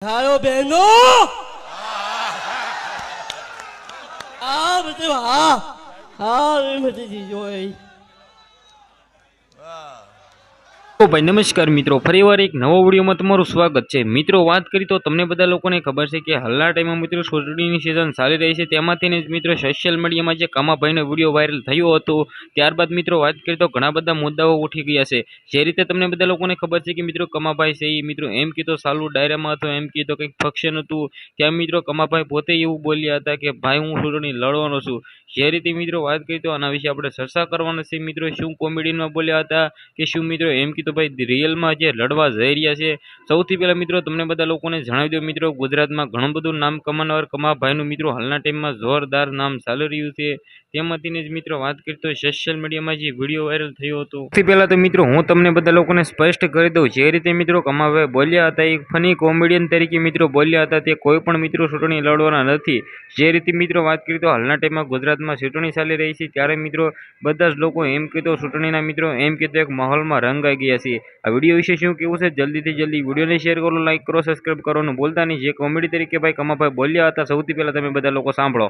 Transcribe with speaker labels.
Speaker 1: હાલો બહેનો બધું બધી જોઈ
Speaker 2: ભાઈ નમસ્કાર મિત્રો, ફરીવાર એક નવો વિડીયોમાં તમારું સ્વાગત છે। મિત્રો વાત કરી તો તમને બધા લોકોને ખબર છે કે હાલના ટાઈમમાં મિત્રો ચૂંટણીની સિઝન ચાલી રહી છે, તેમાંથી જ મિત્રો સોશિયલ મીડિયામાં જે કમાભાઈનો વિડીયો વાયરલ થયો હતો, ત્યારબાદ મિત્રો વાત કરી તો ઘણા બધા મુદ્દાઓ ઉઠી ગયા છે। જે રીતે તમને બધા લોકોને ખબર છે કે મિત્રો કમાભાઈ છે એ મિત્રો એમ કીધો સાલું ડાયરામાં હતો, એમ કીધો કંઈક ફંક્શન હતું, ત્યાં મિત્રો કમાભાઈ પોતે એવું બોલ્યા હતા કે ભાઈ હું ચૂંટણી લડવાનો છું। જે રીતે મિત્રો વાત કરી તો આના વિશે આપણે ચર્ચા કરવાના છે। મિત્રો શું કોમેડીમાં બોલ્યા હતા કે શું મિત્રો એમ કીધું ભાઈ રિયલમાં જે લડવા જઈ રહ્યા છે। સૌથી પહેલા મિત્રો તમને બધા લોકોને જણાવી દો, મિત્રો ગુજરાતમાં ઘણું બધું નામ કમાનાર કમાભાઈનું મિત્રો હાલના ટાઈમમાં જોરદાર નામ ચાલી રહ્યું છે। તેમાંથી જ મિત્રો વાત કરી તો સોશિયલ મીડિયામાં જે વિડીયો વાયરલ થયો હતો, સૌથી પહેલા તો મિત્રો હું તમને બધા લોકોને સ્પષ્ટ કરી દઉં, જે રીતે મિત્રો કમાભાઈ બોલ્યા હતા એક ફની કોમેડિયન તરીકે મિત્રો બોલ્યા હતા, તે કોઈ પણ મિત્રો ચૂંટણી લડવાના નથી। જે રીતે મિત્રો વાત કરી તો હાલના ટાઈમમાં ગુજરાતમાં ચૂંટણી ચાલી રહી છે, ત્યારે મિત્રો બધા જ લોકો એમ કીધો ચૂંટણીના મિત્રો એમ કીધું એક માહોલમાં રંગાઈ ગયા છે। આ વિડીયો વિશે શું કેવું છે જલ્દીથી જલ્દી વિડીયોને શેર કરો, લાઈક કરો, સબસ્ક્રાઇબ કરવાનું ભૂલતા નહીં। જે કોમેડી તરીકે ભાઈ કમાભાઈ બોલ્યા હતા, સૌથી પહેલા તમે બધા લોકો સાંભળો।